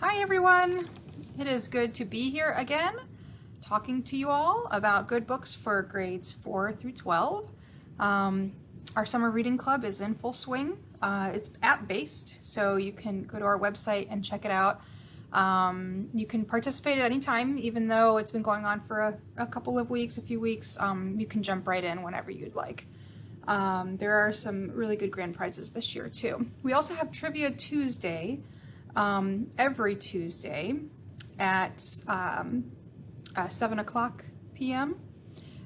Hi everyone! It is good to be here again, talking to you all about good books for grades 4 through 12. Our summer reading club is in full swing. It's app-based, so you can go to our website and check it out. You can participate at any time, even though it's been going on for a couple of weeks, a few weeks. You can jump right in whenever you'd like. There are some really good grand prizes this year too. We also have Trivia Tuesday every Tuesday at 7 o'clock p.m.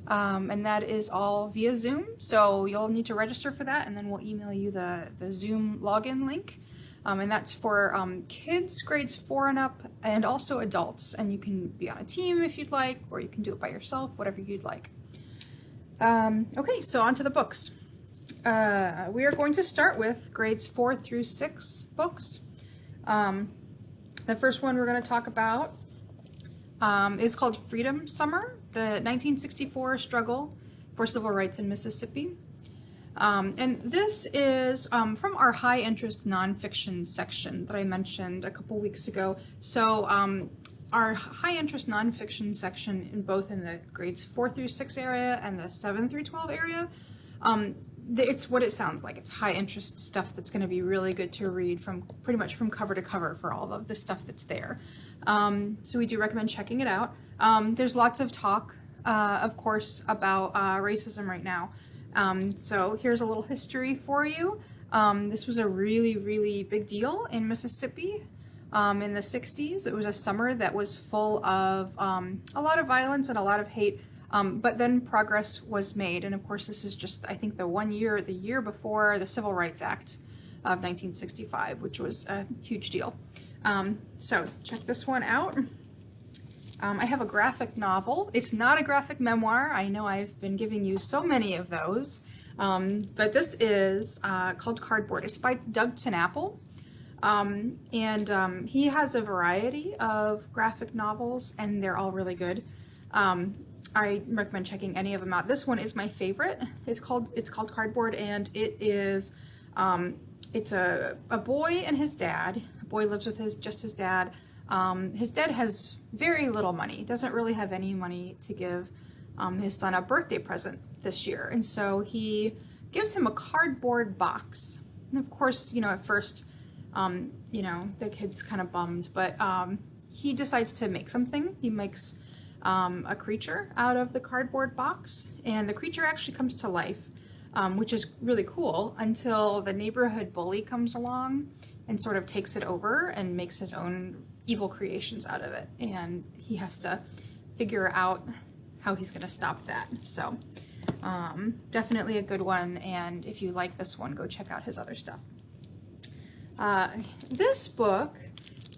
And that is all via Zoom, so you'll need to register for that, and then we'll email you the Zoom login link. And that's for kids grades 4 and up, and also adults, and you can be on a team if you'd like, or you can do it by yourself, whatever you'd like. Okay, so on to the books. We are going to start with grades 4 through 6 books. The first one we're going to talk about is called Freedom Summer, the 1964 Struggle for Civil Rights in Mississippi. And this is from our high interest nonfiction section that I mentioned a couple weeks ago. So our high interest nonfiction section in both in the grades 4 through 6 area and the 7 through 12 area, it's what it sounds like. It's high interest stuff that's going to be really good to read from pretty much from cover to cover for all of the stuff that's there. So we do recommend checking it out. There's lots of talk, of course, about racism right now. So here's a little history for you. This was a really, really big deal in Mississippi in the 60s. It was a summer that was full of a lot of violence and a lot of hate. But then progress was made, and of course this is just, I think, the year before the Civil Rights Act of 1965, which was a huge deal. So check this one out. I have a graphic novel. It's not a graphic memoir. I know I've been giving you so many of those, but this is called Cardboard. It's by Doug TenNapel, and he has a variety of graphic novels, and they're all really good. I recommend checking any of them out. This one is my favorite. It's called Cardboard, and it is it's a boy and his dad. A boy lives with his dad. His dad has very little money. Doesn't really have any money to give his son a birthday present this year, and so he gives him a cardboard box. And of course, at first, the kid's kind of bummed, but he decides to make something. He makes a creature out of the cardboard box, and the creature actually comes to life, which is really cool, until the neighborhood bully comes along and sort of takes it over and makes his own evil creations out of it, and he has to figure out how he's going to stop that. So definitely a good one, and if you like this one, go check out his other stuff. This book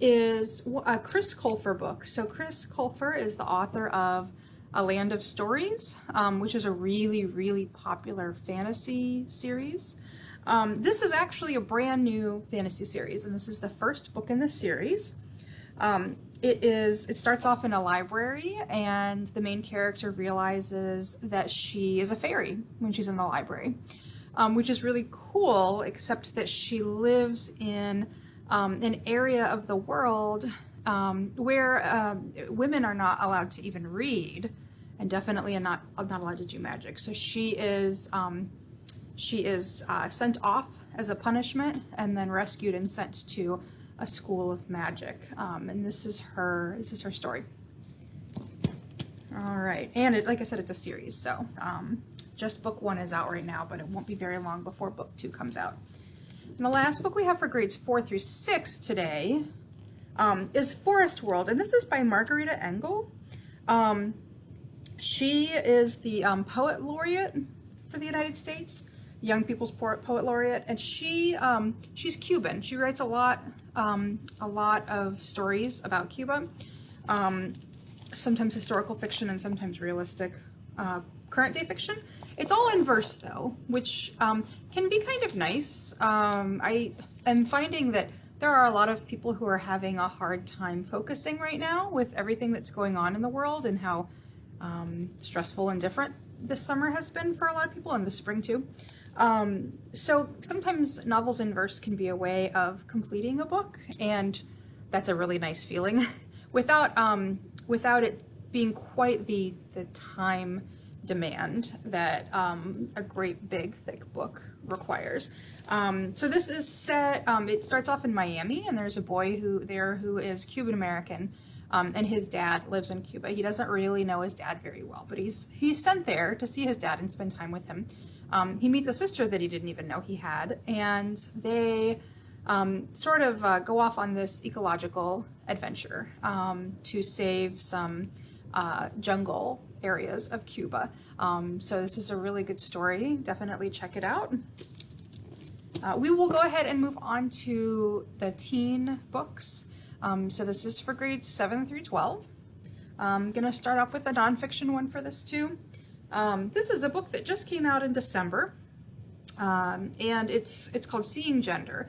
is a Chris Colfer book. So Chris Colfer is the author of A Land of Stories, which is a really, really popular fantasy series. This is actually a brand new fantasy series, and this is the first book in the series. It starts off in a library, and the main character realizes that she is a fairy when she's in the library, which is really cool, except that she lives in an area of the world where women are not allowed to even read, and definitely are not allowed to do magic. So she is sent off as a punishment, and then rescued and sent to a school of magic. And this is her story. All right, and like I said, it's a series. So just book 1 is out right now, but it won't be very long before book 2 comes out. And the last book we have for grades 4 through 6 today is Forest World, and this is by Margarita Engel. She is the poet laureate for the United States, Young People's Poet Laureate, and she's Cuban. She writes a lot of stories about Cuba, sometimes historical fiction and sometimes realistic current day fiction. It's all in verse though, which can be kind of nice. I am finding that there are a lot of people who are having a hard time focusing right now with everything that's going on in the world, and how stressful and different this summer has been for a lot of people, and the spring too. So sometimes novels in verse can be a way of completing a book, and that's a really nice feeling without it being quite the time demand that a great big thick book requires. So this is set, it starts off in Miami, and there's a boy who is Cuban American, and his dad lives in Cuba. He doesn't really know his dad very well, but he's sent there to see his dad and spend time with him. He meets a sister that he didn't even know he had, and they sort of go off on this ecological adventure to save some jungle areas of Cuba. So this is a really good story. Definitely check it out. We will go ahead and move on to the teen books. So this is for grades 7 through 12. I'm going to start off with a nonfiction one for this too. This is a book that just came out in December, and it's called Seeing Gender.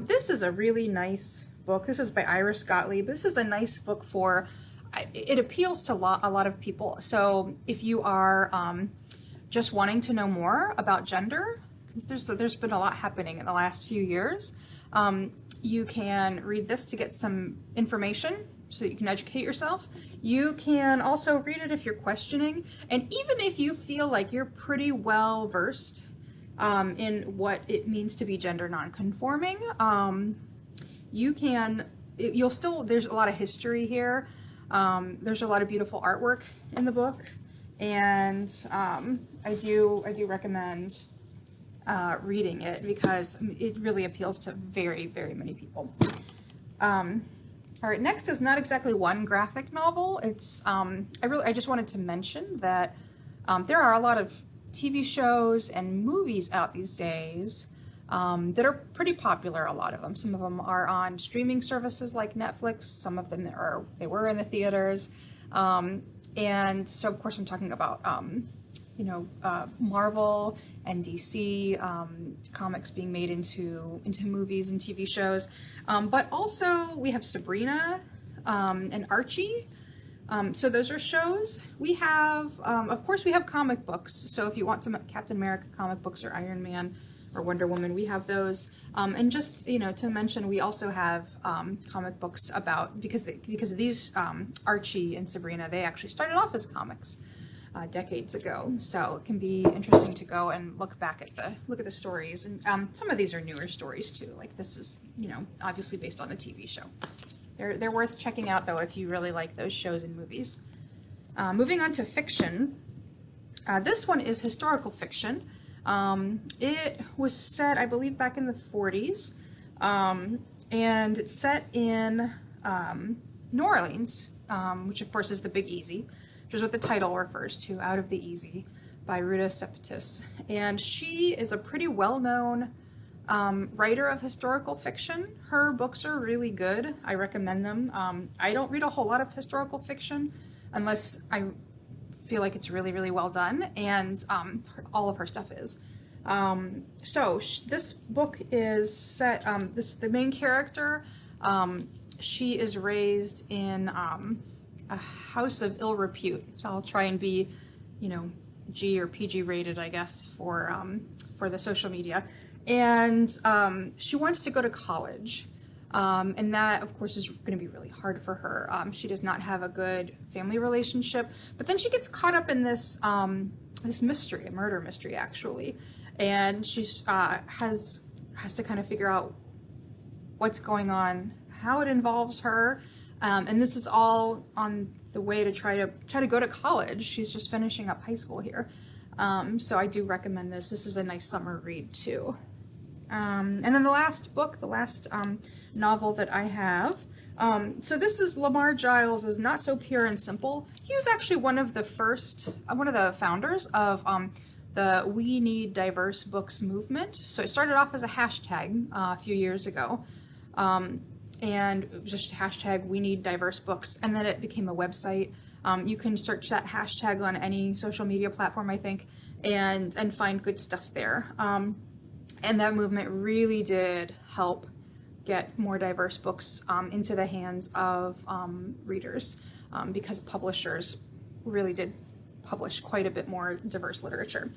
This is a really nice book. This is by Iris Gottlieb. This is a nice book for, it appeals to a lot of people. So if you are just wanting to know more about gender, because there's been a lot happening in the last few years, you can read this to get some information so that you can educate yourself. You can also read it if you're questioning, and even if you feel like you're pretty well versed in what it means to be gender nonconforming, you'll still, there's a lot of history here. There's a lot of beautiful artwork in the book, and I do recommend reading it because it really appeals to very, very many people. All right, next is not exactly one graphic novel. It's I just wanted to mention that there are a lot of TV shows and movies out these days that are pretty popular, a lot of them. Some of them are on streaming services like Netflix. Some of them they were in the theaters. And so, of course, I'm talking about, Marvel and DC comics being made into movies and TV shows. But also we have Sabrina and Archie. So those are shows. We have, of course, we have comic books. So if you want some Captain America comic books or Iron Man or Wonder Woman, we have those. And just, to mention, we also have comic books about, because these Archie and Sabrina, they actually started off as comics decades ago. So it can be interesting to go and look back at the stories. And some of these are newer stories too. Like this is, obviously based on the TV show. They're worth checking out though if you really like those shows and movies. Moving on to fiction. This one is historical fiction. It was set, I believe, back in the 40s, and it's set in New Orleans, which of course is the Big Easy, which is what the title refers to, Out of the Easy, by Ruta Sepetys. And she is a pretty well-known writer of historical fiction. Her books are really good. I recommend them. I don't read a whole lot of historical fiction unless I feel like it's really, really well done, and all of her stuff is. So this book is set, the main character, she is raised in a house of ill repute. So I'll try and be, G or PG rated, I guess, for the social media. And she wants to go to college. And that, of course, is going to be really hard for her. She does not have a good family relationship. But then she gets caught up in this mystery, a murder mystery, actually. And she's has to kind of figure out what's going on, how it involves her. And this is all on the way to try to go to college. She's just finishing up high school here. So I do recommend this. This is a nice summer read, too. And then the last novel that I have, so this is Lamar Giles' Not So Pure and Simple. He was actually one of the founders of the We Need Diverse Books movement. So it started off as a hashtag a few years ago, and it was just hashtag We Need Diverse Books, and then it became a website. You can search that hashtag on any social media platform, I think, and find good stuff there. And that movement really did help get more diverse books into the hands of readers, because publishers really did publish quite a bit more diverse literature.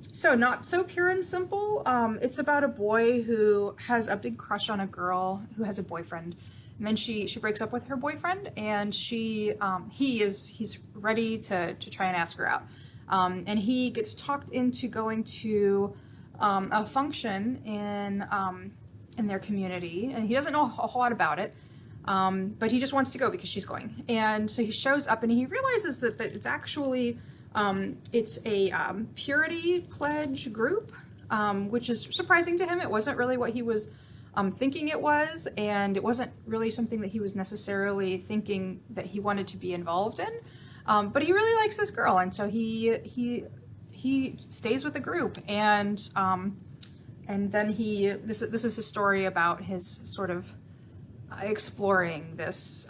So not so pure and simple. It's about a boy who has a big crush on a girl who has a boyfriend, and then she breaks up with her boyfriend, and he's ready to try and ask her out, and he gets talked into going to a function in their community, and he doesn't know a whole lot about it. But he just wants to go because she's going, and so he shows up and he realizes that it's actually it's a purity pledge group, which is surprising to him. It wasn't really what he was thinking it was, and it wasn't really something that he was necessarily thinking that he wanted to be involved in. But he really likes this girl, and so he stays with the group, and then this is a story about his sort of exploring this,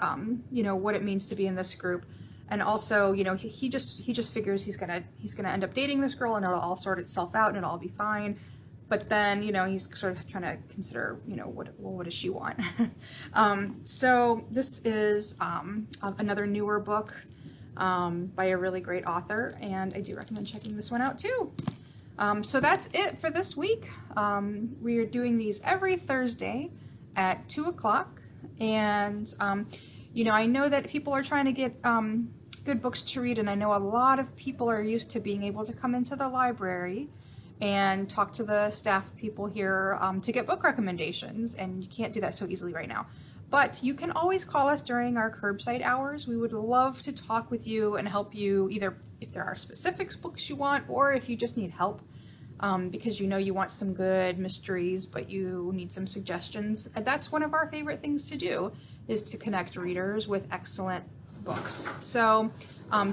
what it means to be in this group. And also, he just figures he's gonna end up dating this girl and it'll all sort itself out and it'll all be fine. But then, he's sort of trying to consider, what does she want? So this is another newer book by a really great author, and I do recommend checking this one out too. So that's it for this week. We are doing these every Thursday at 2 o'clock, and I know that people are trying to get good books to read, and I know a lot of people are used to being able to come into the library and talk to the staff people here to get book recommendations, and you can't do that so easily right now. But you can always call us during our curbside hours. We would love to talk with you and help you, either if there are specific books you want or if you just need help. Because you want some good mysteries, but you need some suggestions. And that's one of our favorite things to do, is to connect readers with excellent books. So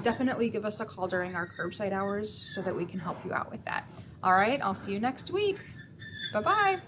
definitely give us a call during our curbside hours so that we can help you out with that. All right, I'll see you next week. Bye-bye.